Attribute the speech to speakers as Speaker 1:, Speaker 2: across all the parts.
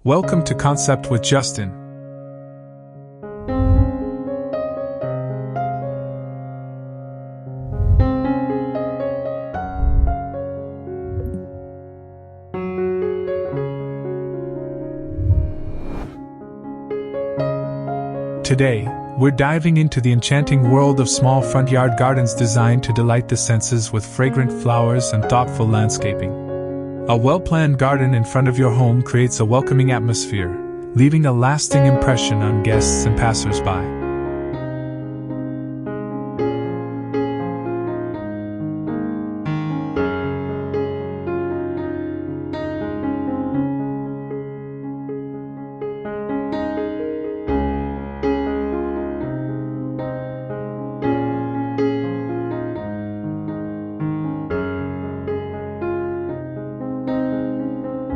Speaker 1: Welcome to Concept with Justin. Today, we're diving into the enchanting world of small front yard gardens designed to delight the senses with fragrant flowers and thoughtful landscaping. A well-planned garden in front of your home creates a welcoming atmosphere, leaving a lasting impression on guests and passersby.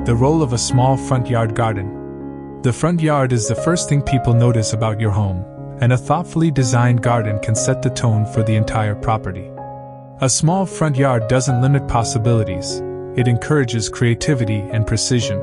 Speaker 1: The role of a small front yard garden. The front yard is the first thing people notice about your home, and a thoughtfully designed garden can set the tone for the entire property. A small front yard doesn't limit possibilities, it encourages creativity and precision.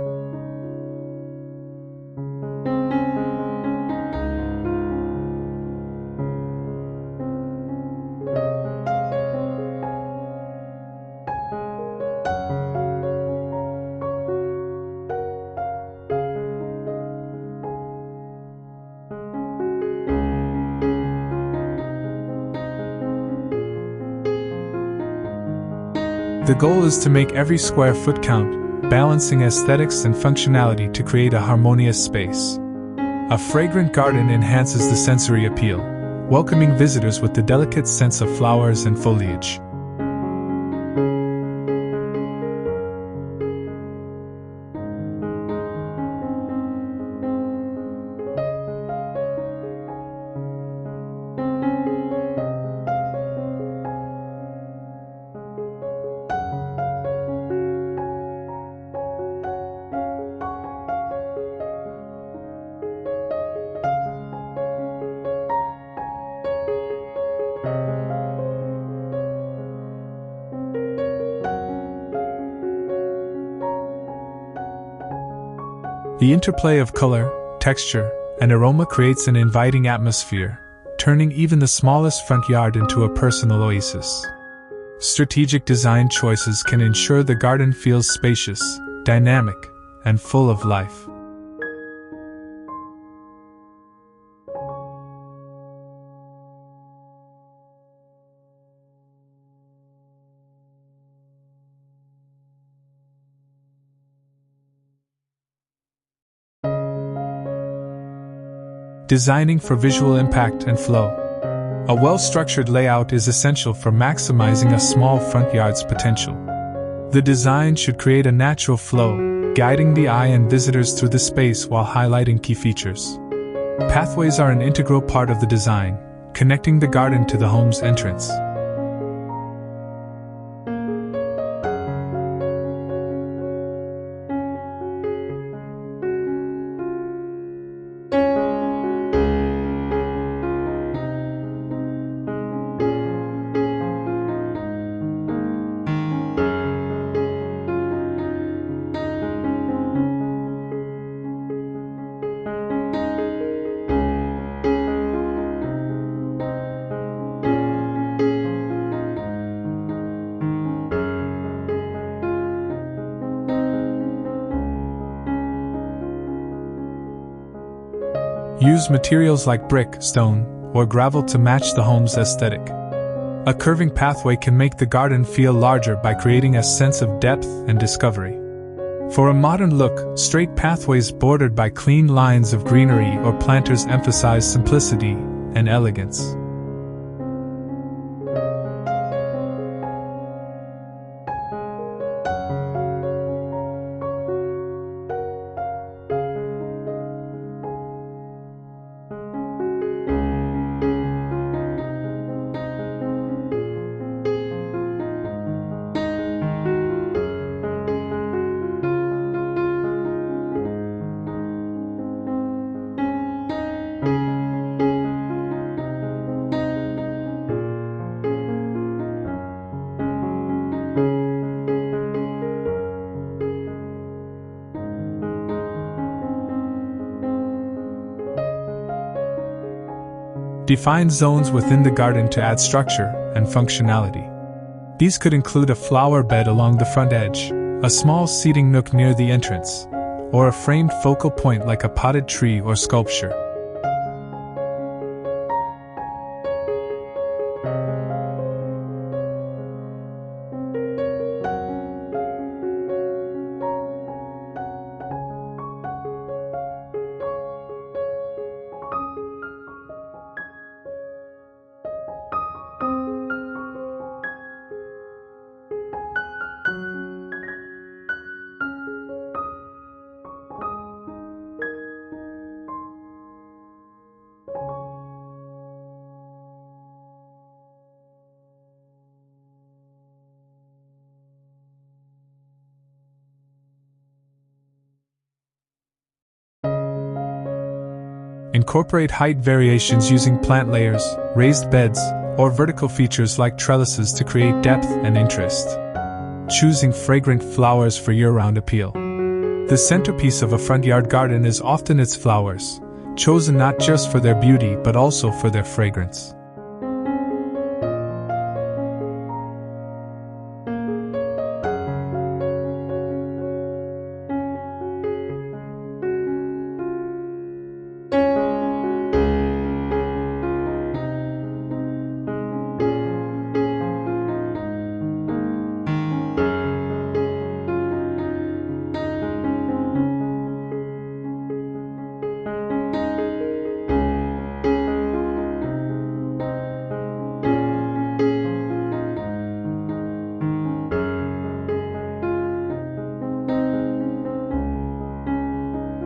Speaker 1: The goal is to make every square foot count, balancing aesthetics and functionality to create a harmonious space. A fragrant garden enhances the sensory appeal, welcoming visitors with the delicate sense of flowers and foliage. The interplay of color, texture, and aroma creates an inviting atmosphere, turning even the smallest front yard into a personal oasis. Strategic design choices can ensure the garden feels spacious, dynamic, and full of life. Designing for visual impact and flow. A well-structured layout is essential for maximizing a small front yard's potential. The design should create a natural flow, guiding the eye and visitors through the space while highlighting key features. Pathways are an integral part of the design, connecting the garden to the home's entrance. Use materials like brick, stone, or gravel to match the home's aesthetic. A curving pathway can make the garden feel larger by creating a sense of depth and discovery. For a modern look, straight pathways bordered by clean lines of greenery or planters emphasize simplicity and elegance. Define zones within the garden to add structure and functionality. These could include a flower bed along the front edge, a small seating nook near the entrance, or a framed focal point like a potted tree or sculpture. Incorporate height variations using plant layers, raised beds, or vertical features like trellises to create depth and interest. Choosing fragrant flowers for year-round appeal. The centerpiece of a front yard garden is often its flowers, chosen not just for their beauty but also for their fragrance.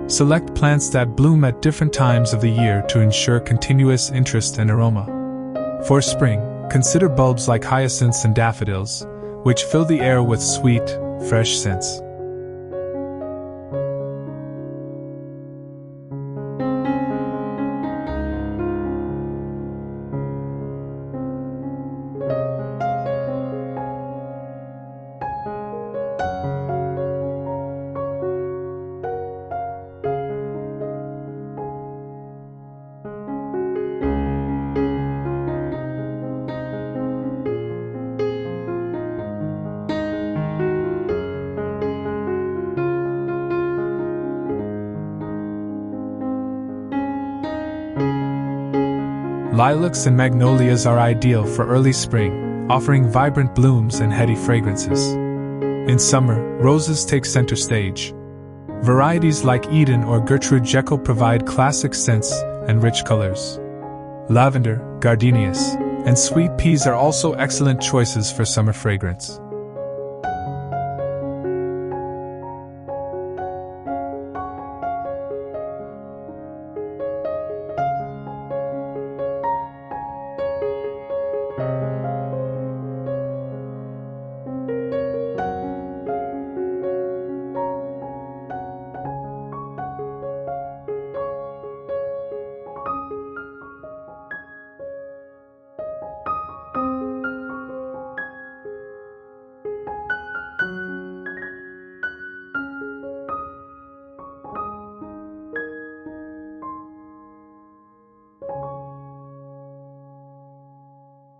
Speaker 1: Select plants that bloom at different times of the year to ensure continuous interest and aroma. For spring, consider bulbs like hyacinths and daffodils, which fill the air with sweet, fresh scents. Lilacs and magnolias are ideal for early spring, offering vibrant blooms and heady fragrances. In summer, roses take center stage. Varieties like Eden or Gertrude Jekyll provide classic scents and rich colors. Lavender, gardenias, and sweet peas are also excellent choices for summer fragrance.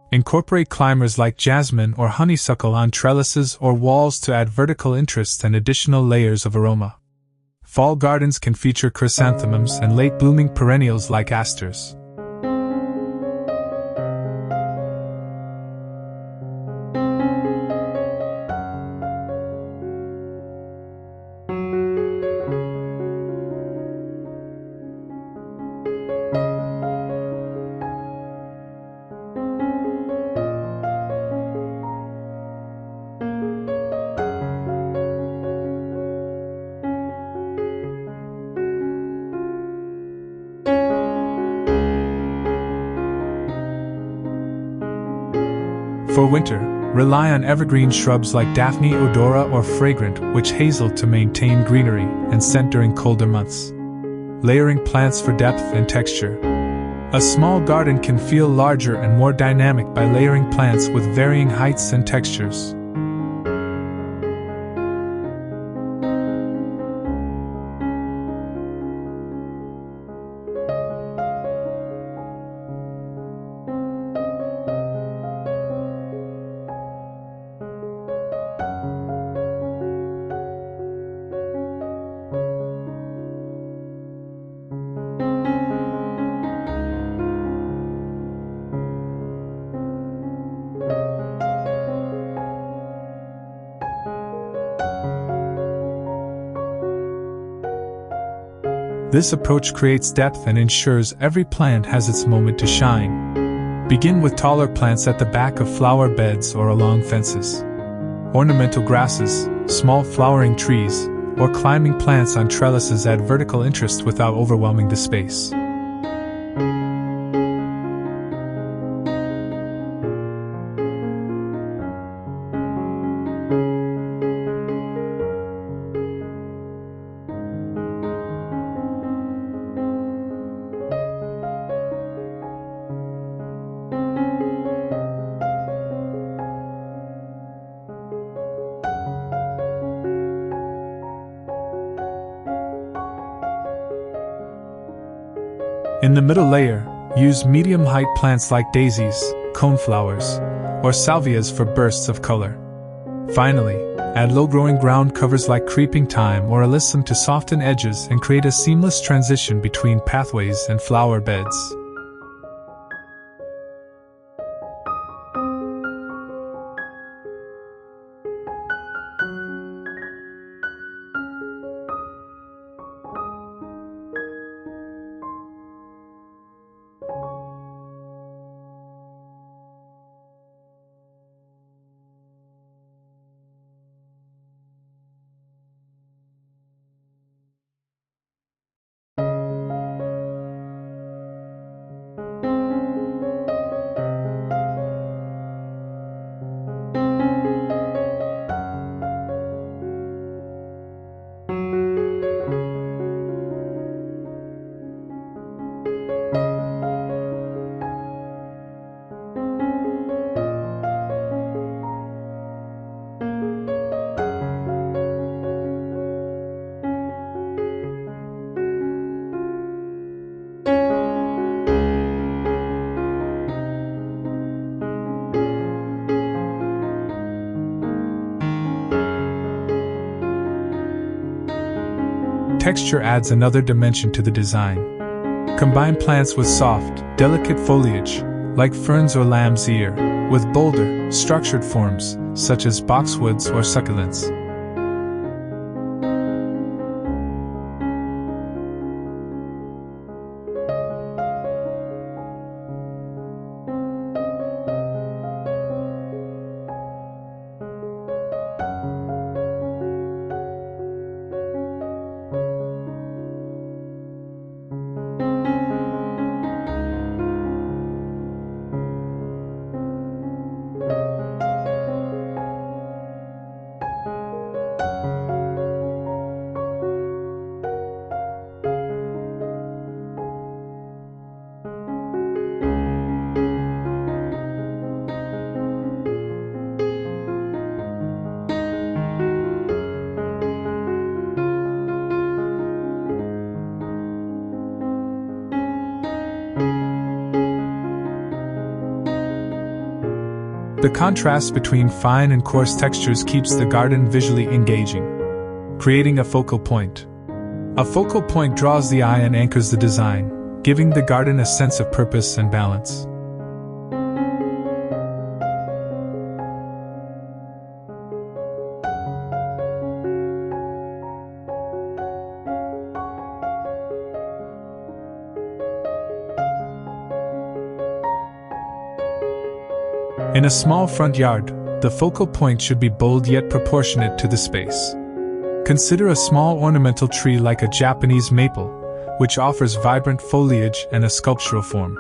Speaker 1: Incorporate climbers like jasmine or honeysuckle on trellises or walls to add vertical interest and additional layers of aroma. Fall gardens can feature chrysanthemums and late-blooming perennials like asters. For winter, rely on evergreen shrubs like Daphne odora or fragrant witch hazel to maintain greenery and scent during colder months. Layering plants for depth and texture. A small garden can feel larger and more dynamic by layering plants with varying heights and textures. This approach creates depth and ensures every plant has its moment to shine. Begin with taller plants at the back of flower beds or along fences. Ornamental grasses, small flowering trees, or climbing plants on trellises add vertical interest without overwhelming the space. In the middle layer, use medium-height plants like daisies, coneflowers, or salvias for bursts of color. Finally, add low-growing ground covers like creeping thyme or alyssum to soften edges and create a seamless transition between pathways and flower beds. Texture adds another dimension to the design. Combine plants with soft, delicate foliage, like ferns or lamb's ear, with bolder, structured forms, such as boxwoods or succulents. The contrast between fine and coarse textures keeps the garden visually engaging. Creating a focal point. A focal point draws the eye and anchors the design, giving the garden a sense of purpose and balance. In a small front yard, the focal point should be bold yet proportionate to the space. Consider a small ornamental tree like a Japanese maple, which offers vibrant foliage and a sculptural form.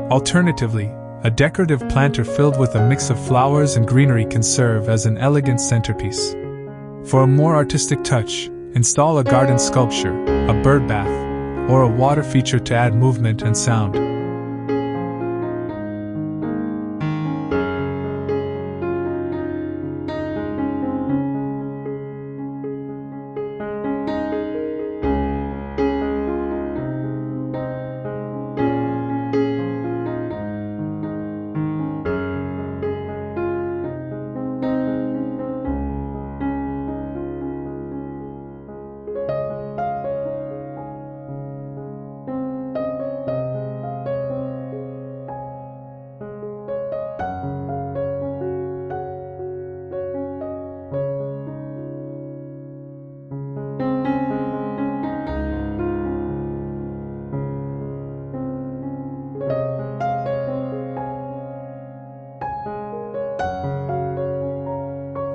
Speaker 1: Alternatively, a decorative planter filled with a mix of flowers and greenery can serve as an elegant centerpiece. For a more artistic touch, install a garden sculpture, a bird bath, or a water feature to add movement and sound.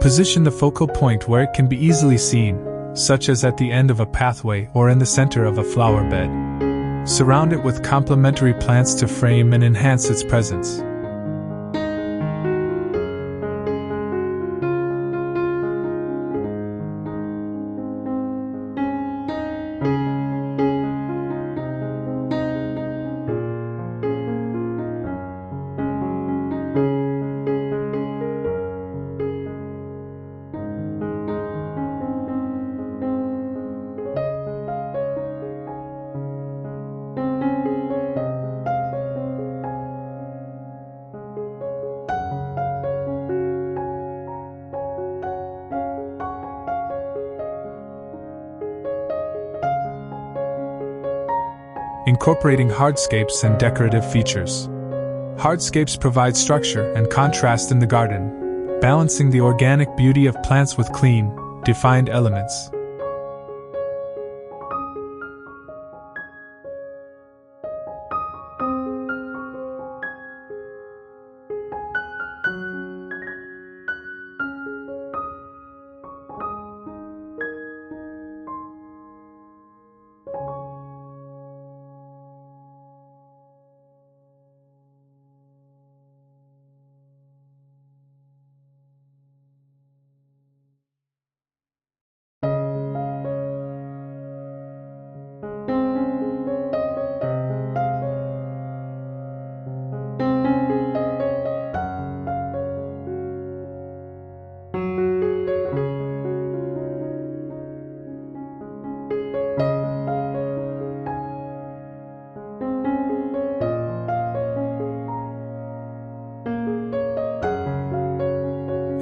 Speaker 1: Position the focal point where it can be easily seen, such as at the end of a pathway or in the center of a flower bed. Surround it with complementary plants to frame and enhance its presence. Incorporating hardscapes and decorative features. Hardscapes provide structure and contrast in the garden, balancing the organic beauty of plants with clean, defined elements.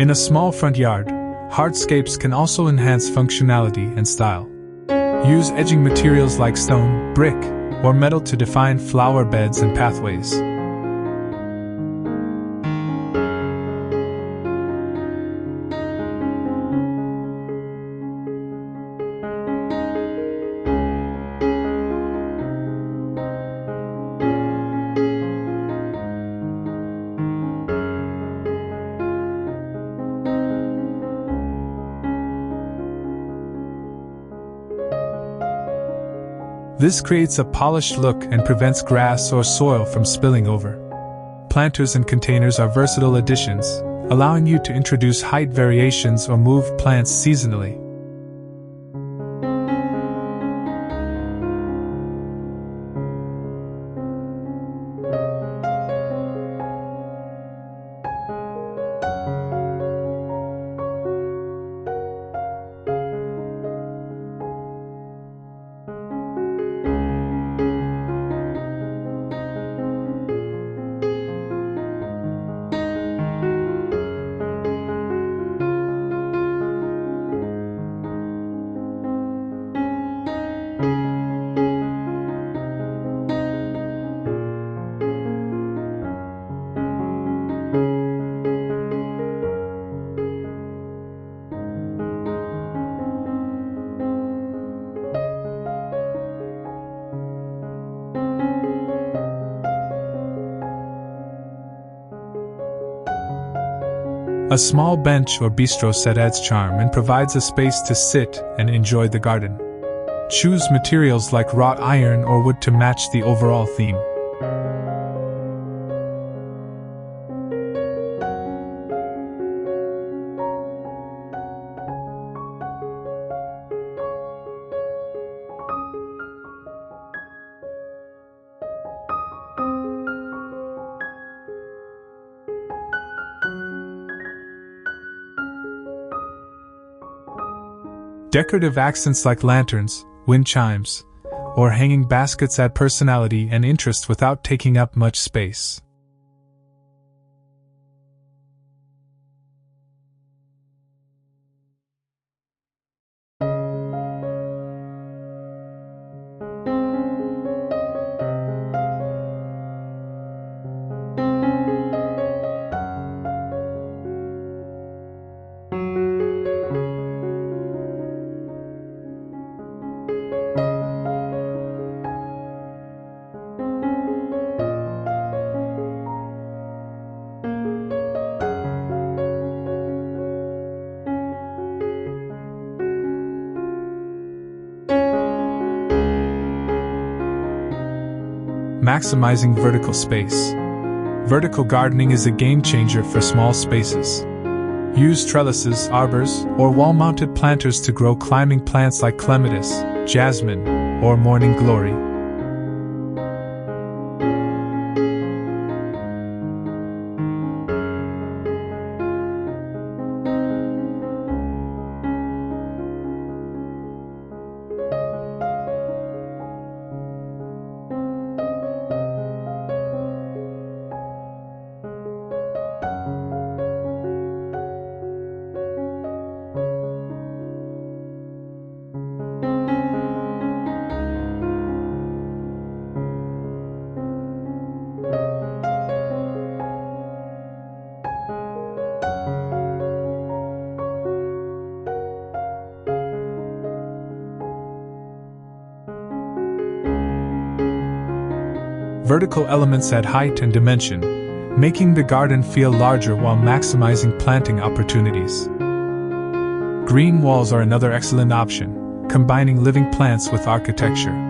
Speaker 1: In a small front yard, hardscapes can also enhance functionality and style. Use edging materials like stone, brick, or metal to define flower beds and pathways. This creates a polished look and prevents grass or soil from spilling over. Planters and containers are versatile additions, allowing you to introduce height variations or move plants seasonally. A small bench or bistro set adds charm and provides a space to sit and enjoy the garden. Choose materials like wrought iron or wood to match the overall theme. Decorative accents like lanterns, wind chimes, or hanging baskets add personality and interest without taking up much space. Maximizing vertical space. Vertical gardening is a game changer for small spaces. Use trellises, arbors, or wall-mounted planters to grow climbing plants like clematis, jasmine, or morning glory. Vertical elements add height and dimension, making the garden feel larger while maximizing planting opportunities. Green walls are another excellent option, combining living plants with architecture.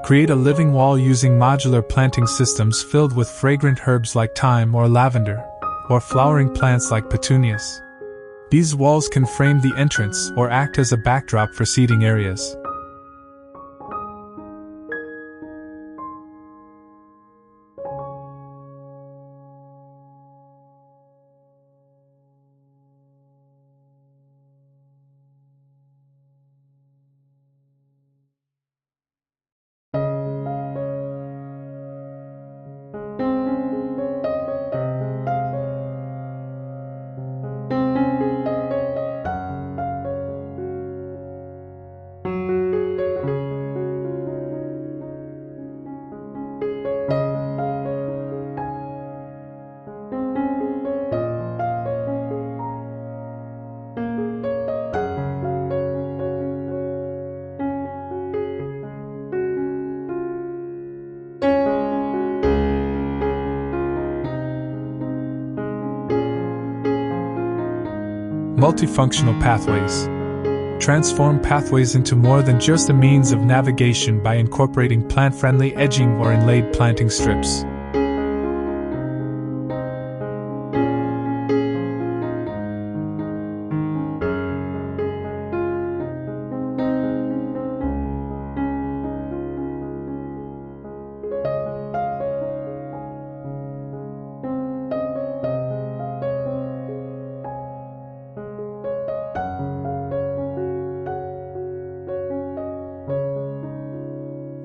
Speaker 1: Create a living wall using modular planting systems filled with fragrant herbs like thyme or lavender, or flowering plants like petunias. These walls can frame the entrance or act as a backdrop for seating areas. Multifunctional pathways. Transform pathways into more than just a means of navigation by incorporating plant-friendly edging or inlaid planting strips.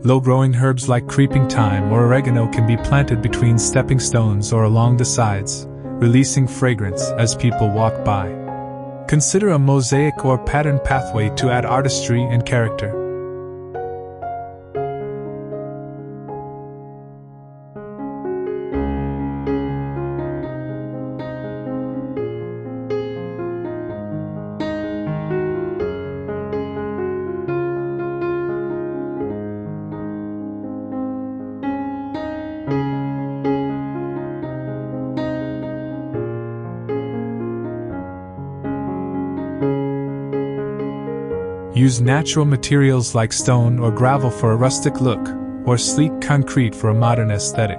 Speaker 1: Low-growing herbs like creeping thyme or oregano can be planted between stepping stones or along the sides, releasing fragrance as people walk by. Consider a mosaic or pattern pathway to add artistry and character. Use natural materials like stone or gravel for a rustic look, or sleek concrete for a modern aesthetic.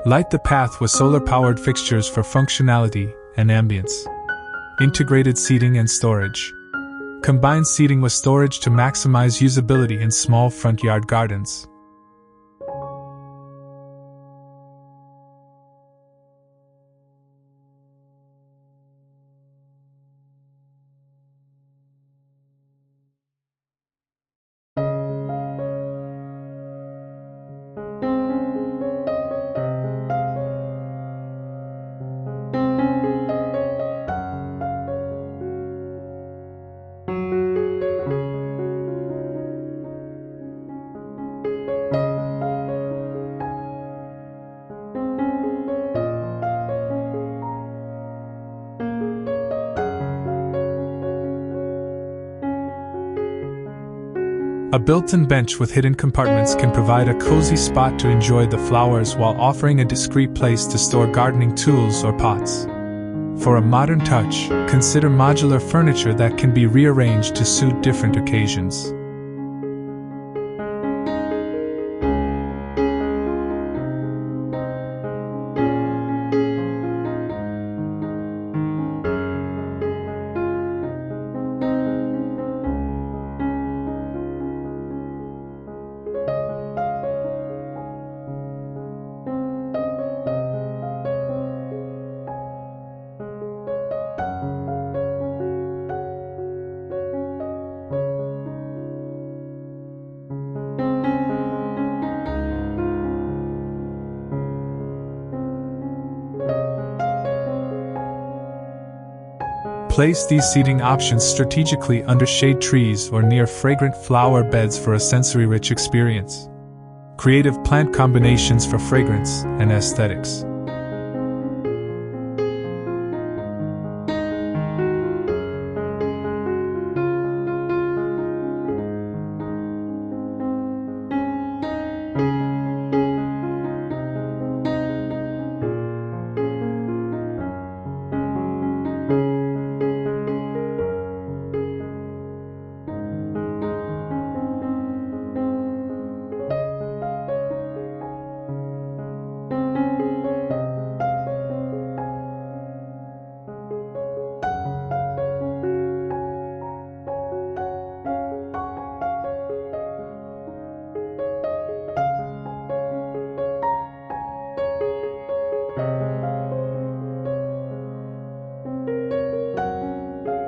Speaker 1: Light the path with solar-powered fixtures for functionality and ambience. Integrated seating and storage. Combine seating with storage to maximize usability in small front yard gardens. A built-in bench with hidden compartments can provide a cozy spot to enjoy the flowers while offering a discreet place to store gardening tools or pots. For a modern touch, consider modular furniture that can be rearranged to suit different occasions. Place these seating options strategically under shade trees or near fragrant flower beds for a sensory-rich experience. Creative plant combinations for fragrance and aesthetics.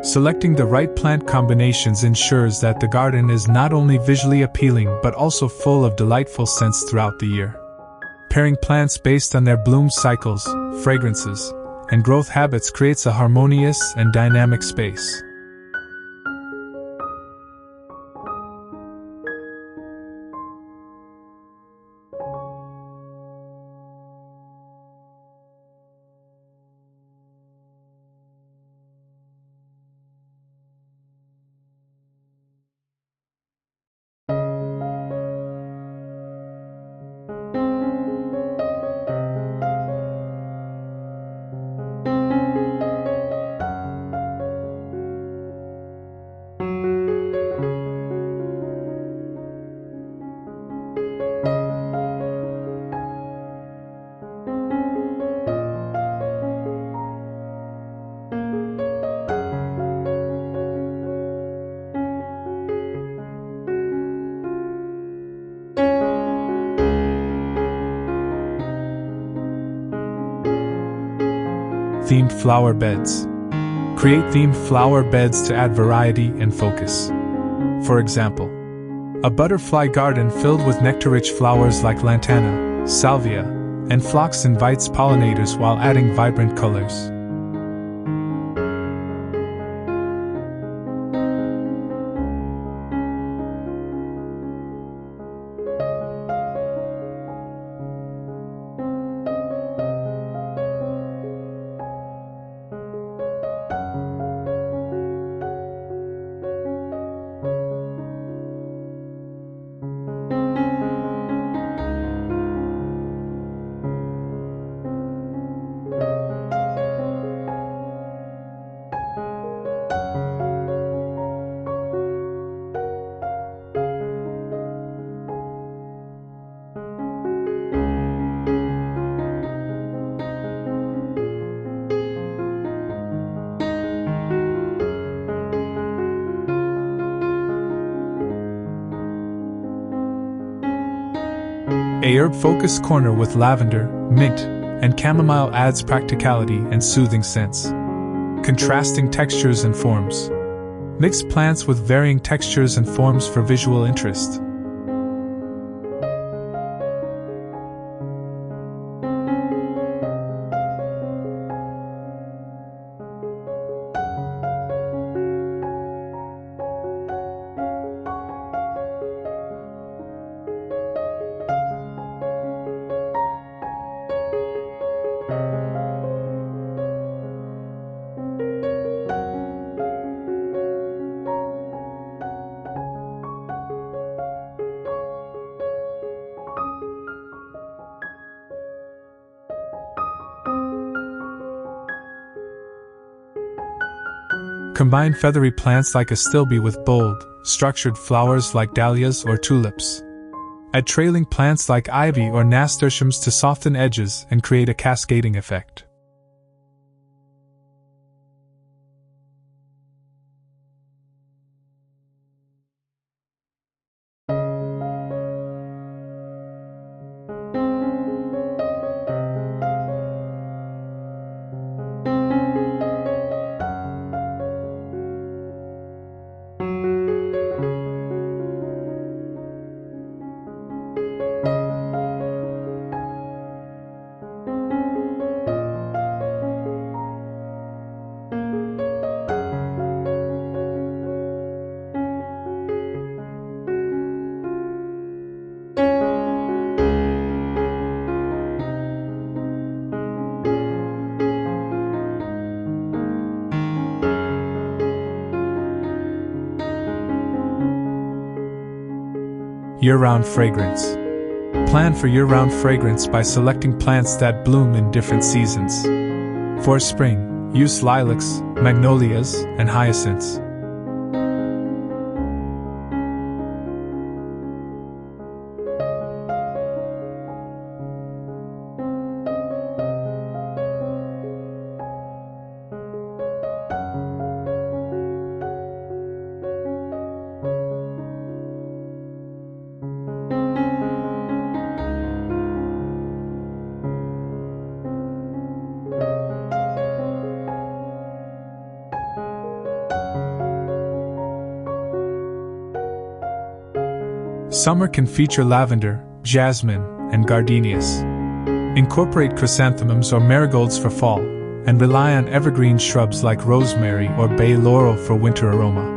Speaker 1: Selecting the right plant combinations ensures that the garden is not only visually appealing but also full of delightful scents throughout the year. Pairing plants based on their bloom cycles, fragrances, and growth habits creates a harmonious and dynamic space. Themed flower beds. Create themed flower beds to add variety and focus. For example, a butterfly garden filled with nectar-rich flowers like lantana, salvia, and phlox invites pollinators while adding vibrant colors. A herb-focused corner with lavender, mint, and chamomile adds practicality and soothing scents. Contrasting textures and forms. Mix plants with varying textures and forms for visual interest. Combine feathery plants like astilbe with bold, structured flowers like dahlias or tulips. Add trailing plants like ivy or nasturtiums to soften edges and create a cascading effect. Year-round fragrance. Plan for year-round fragrance by selecting plants that bloom in different seasons. For spring, use lilacs, magnolias, and hyacinths. Summer can feature lavender, jasmine, and gardenias. Incorporate chrysanthemums or marigolds for fall, and rely on evergreen shrubs like rosemary or bay laurel for winter aroma.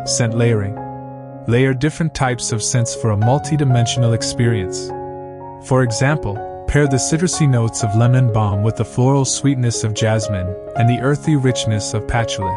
Speaker 1: Scent layering. Layer different types of scents for a multi-dimensional experience. For example, pair the citrusy notes of lemon balm with the floral sweetness of jasmine and the earthy richness of patchouli.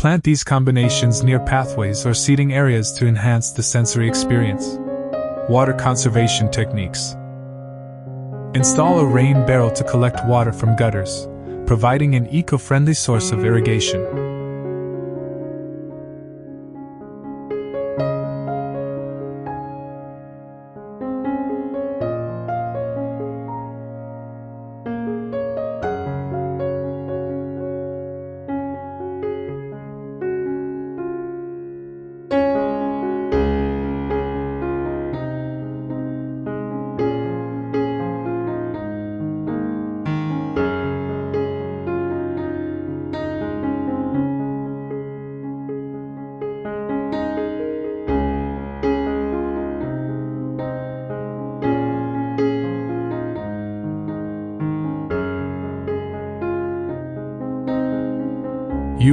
Speaker 1: Plant these combinations near pathways or seating areas to enhance the sensory experience. Water conservation techniques. Install a rain barrel to collect water from gutters, providing an eco-friendly source of irrigation.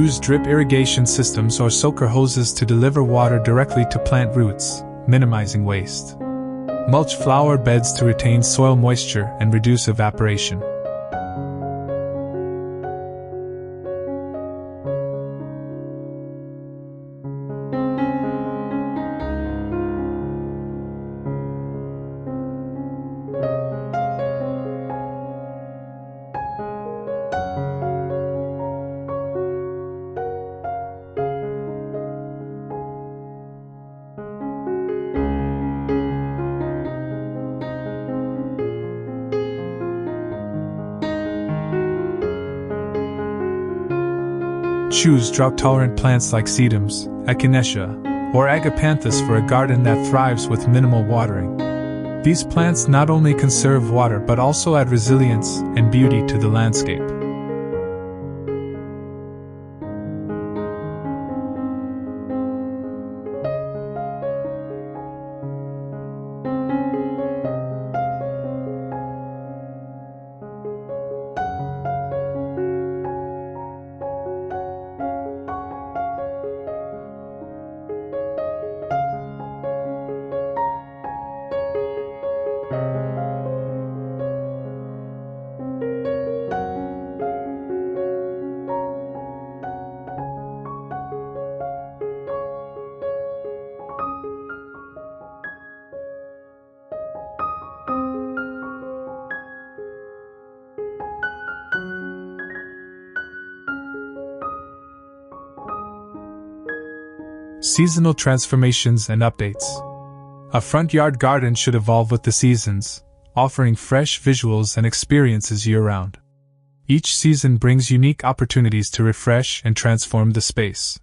Speaker 1: Use drip irrigation systems or soaker hoses to deliver water directly to plant roots, minimizing waste. Mulch flower beds to retain soil moisture and reduce evaporation. Choose drought-tolerant plants like sedums, echinacea, or agapanthus for a garden that thrives with minimal watering. These plants not only conserve water but also add resilience and beauty to the landscape. Seasonal transformations and updates. A front yard garden should evolve with the seasons, offering fresh visuals and experiences year-round. Each season brings unique opportunities to refresh and transform the space.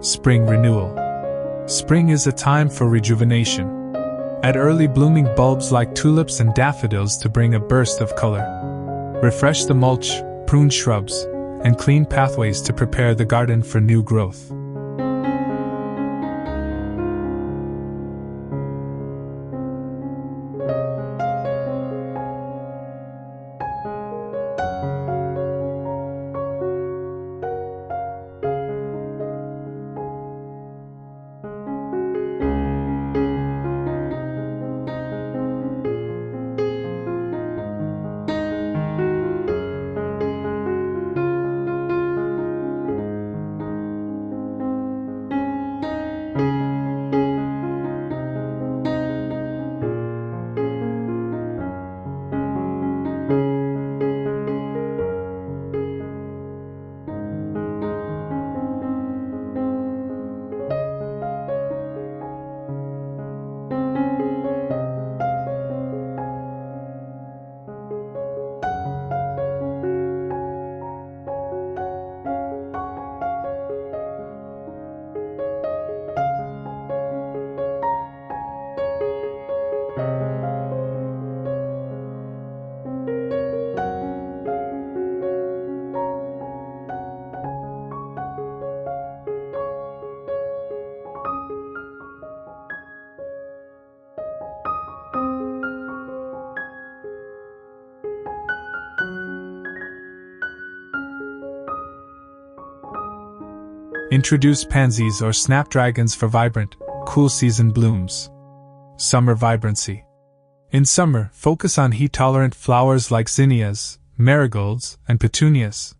Speaker 1: Spring renewal. Spring is a time for rejuvenation. Add early blooming bulbs like tulips and daffodils to bring a burst of color. Refresh the mulch, prune shrubs, and clean pathways to prepare the garden for new growth. Introduce pansies or snapdragons for vibrant, cool season blooms. Summer vibrancy. In summer, focus on heat-tolerant flowers like zinnias, marigolds, and petunias.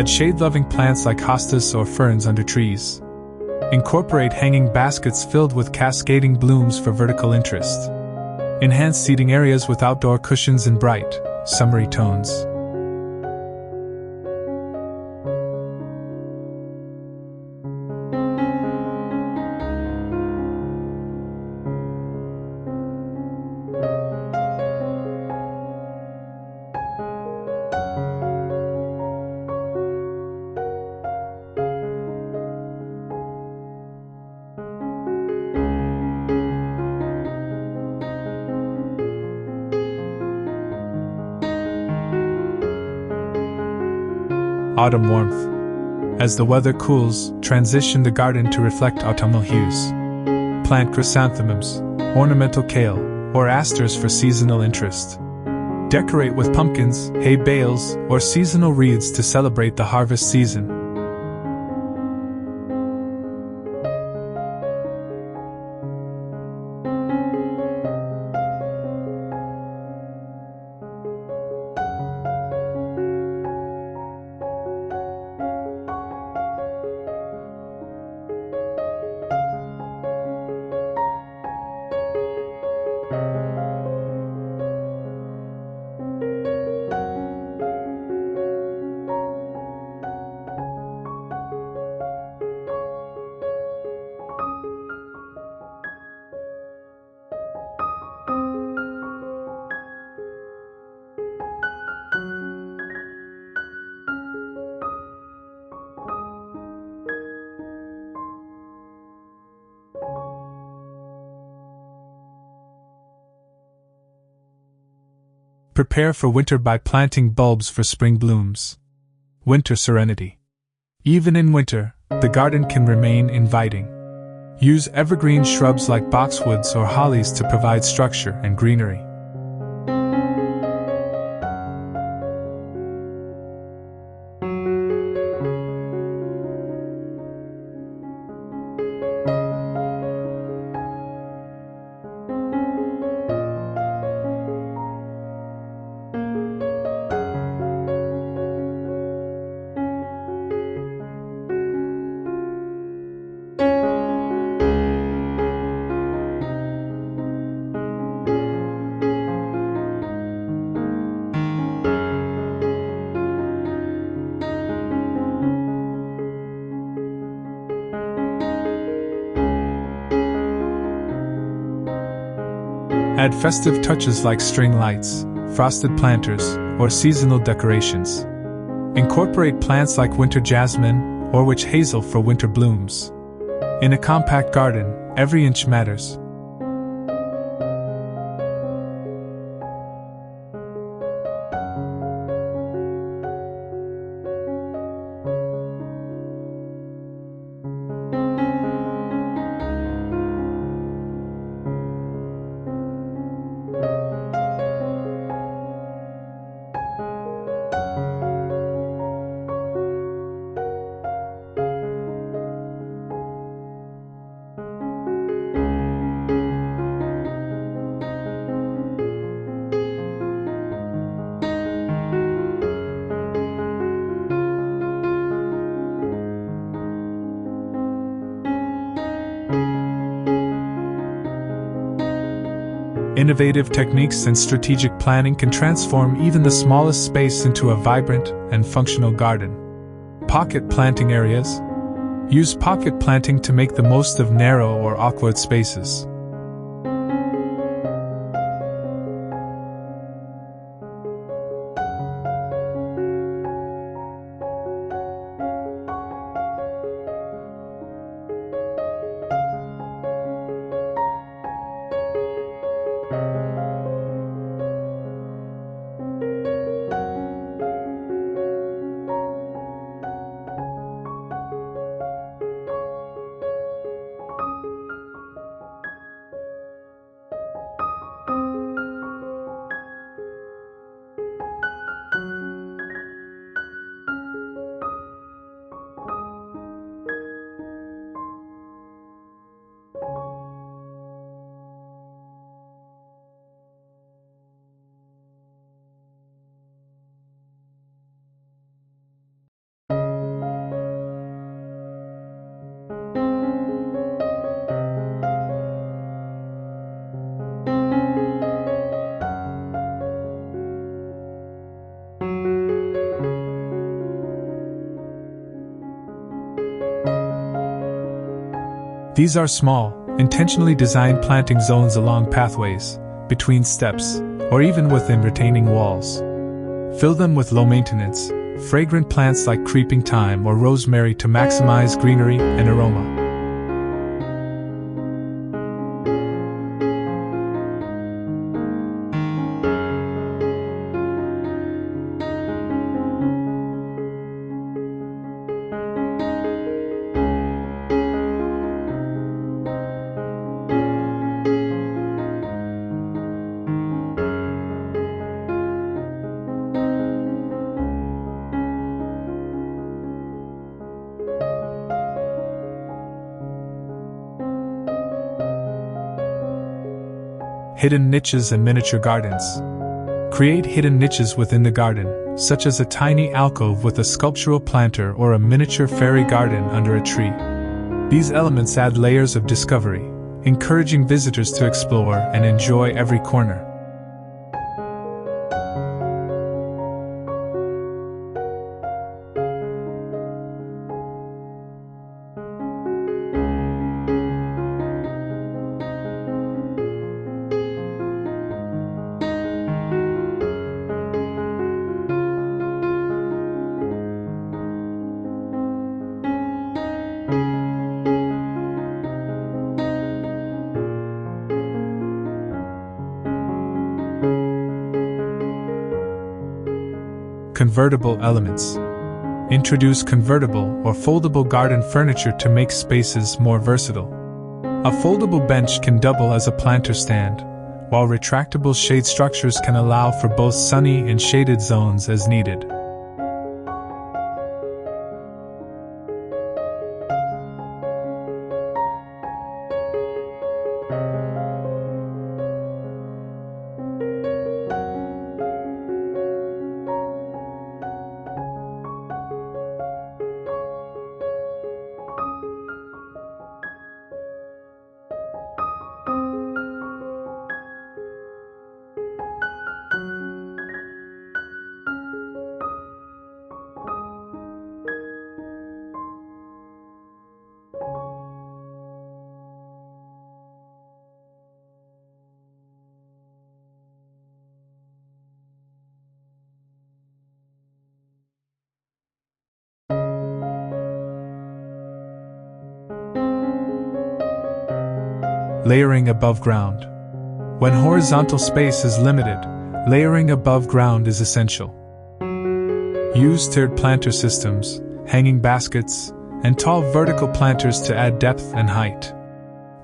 Speaker 1: Add shade-loving plants like hostas or ferns under trees. Incorporate hanging baskets filled with cascading blooms for vertical interest. Enhance seating areas with outdoor cushions in bright, summery tones. Autumn warmth. As the weather cools, transition the garden to reflect autumnal hues. Plant chrysanthemums, ornamental kale, or asters for seasonal interest. Decorate with pumpkins, hay bales, or seasonal wreaths to celebrate the harvest season. Prepare for winter by planting bulbs for spring blooms. Winter serenity. Even in winter, the garden can remain inviting. Use evergreen shrubs like boxwoods or hollies to provide structure and greenery. Add festive touches like string lights, frosted planters, or seasonal decorations. Incorporate plants like winter jasmine or witch hazel for winter blooms. In a compact garden, every inch matters. Innovative techniques and strategic planning can transform even the smallest space into a vibrant and functional garden. Pocket planting areas. Use pocket planting to make the most of narrow or awkward spaces. These are small, intentionally designed planting zones along pathways, between steps, or even within retaining walls. Fill them with low-maintenance, fragrant plants like creeping thyme or rosemary to maximize greenery and aroma. Hidden niches and miniature gardens. Create hidden niches within the garden, such as a tiny alcove with a sculptural planter or a miniature fairy garden under a tree. These elements add layers of discovery, encouraging visitors to explore and enjoy every corner. Convertible elements. Introduce convertible or foldable garden furniture to make spaces more versatile. A foldable bench can double as a planter stand, while retractable shade structures can allow for both sunny and shaded zones as needed. Layering above ground. When horizontal space is limited, layering above ground is essential. Use tiered planter systems, hanging baskets, and tall vertical planters to add depth and height.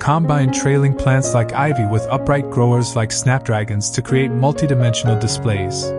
Speaker 1: Combine trailing plants like ivy with upright growers like snapdragons to create multidimensional displays.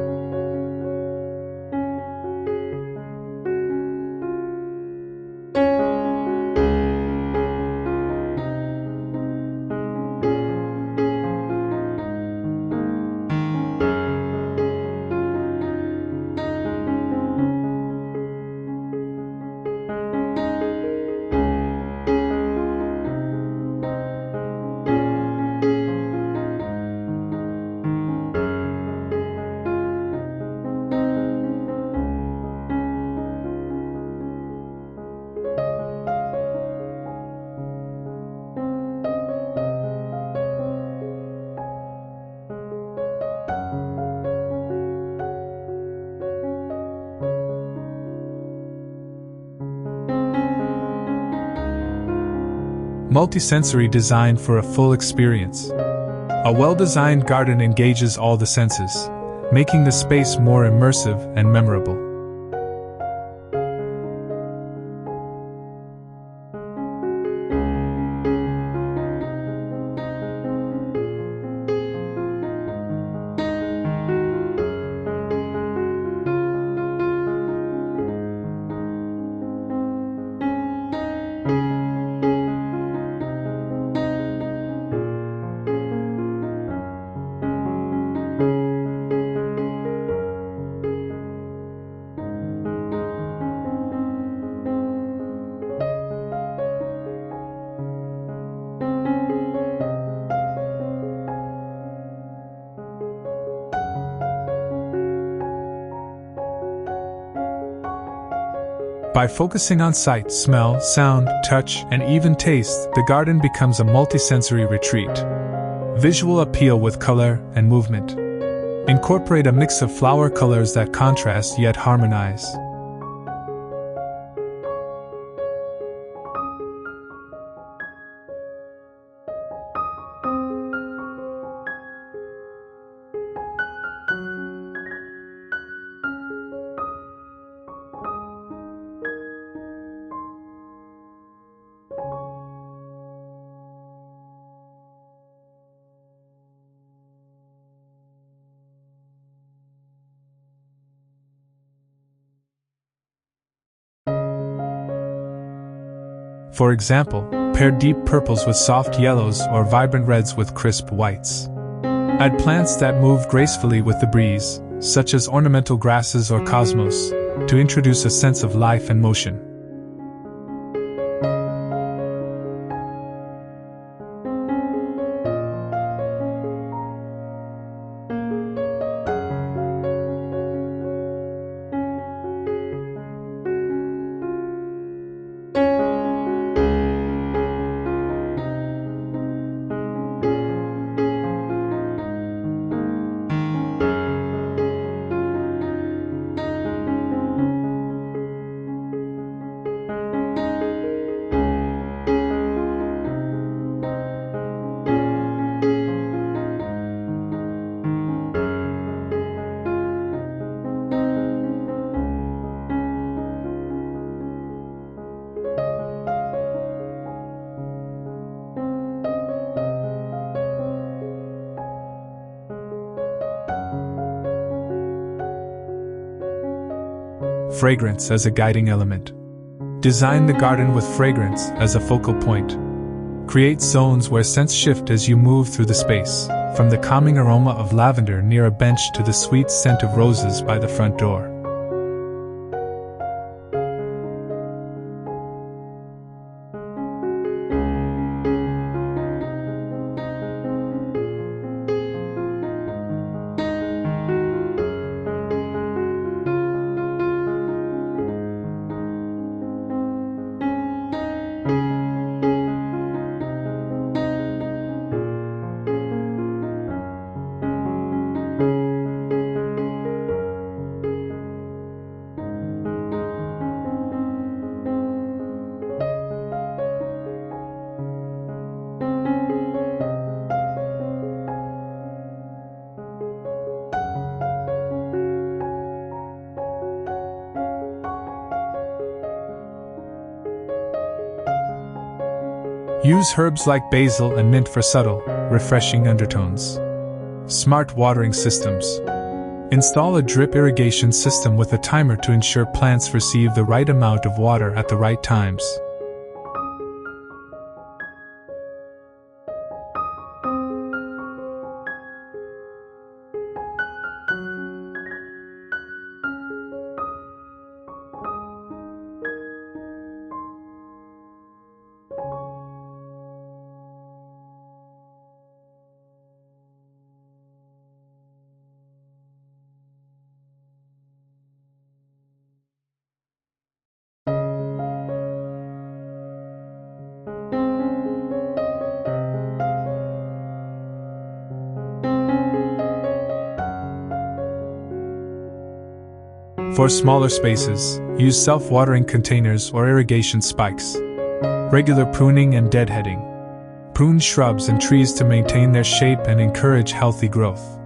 Speaker 1: Multisensory design for a full experience. A well-designed garden engages all the senses, making the space more immersive and memorable. By focusing on sight, smell, sound, touch, and even taste, the garden becomes a multisensory retreat. Visual appeal with color and movement. Incorporate a mix of flower colors that contrast yet harmonize. For example, pair deep purples with soft yellows or vibrant reds with crisp whites. Add plants that move gracefully with the breeze, such as ornamental grasses or cosmos, to introduce a sense of life and motion. Fragrance as a guiding element. Design the garden with fragrance as a focal point. Create zones where scents shift as you move through the space, from the calming aroma of lavender near a bench to the sweet scent of roses by the front door. Use herbs like basil and mint for subtle, refreshing undertones. Smart watering systems. Install a drip irrigation system with a timer to ensure plants receive the right amount of water at the right times. For smaller spaces, use self-watering containers or irrigation spikes. Regular pruning and deadheading. Prune shrubs and trees to maintain their shape and encourage healthy growth.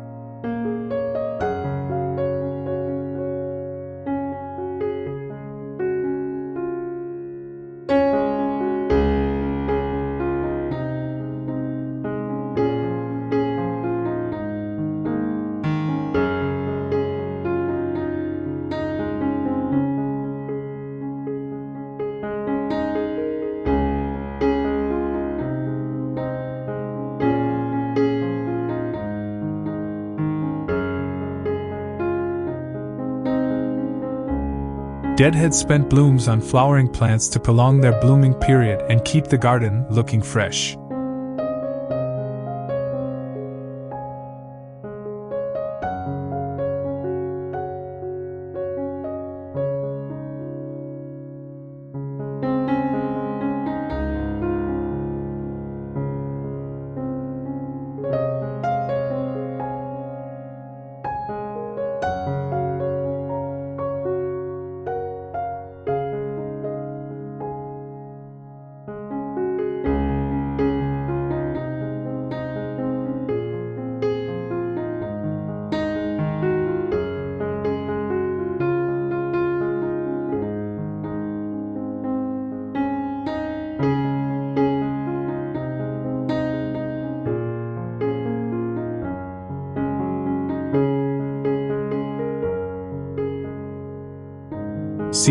Speaker 1: Deadhead spent blooms on flowering plants to prolong their blooming period and keep the garden looking fresh.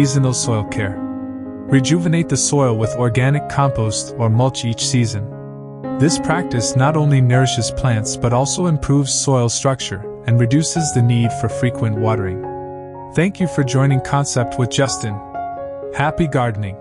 Speaker 1: seasonal soil care. Rejuvenate the soil with organic compost or mulch each season. This practice not only nourishes plants but also improves soil structure and reduces the need for frequent watering. Thank you for joining Concept with Justin. Happy gardening!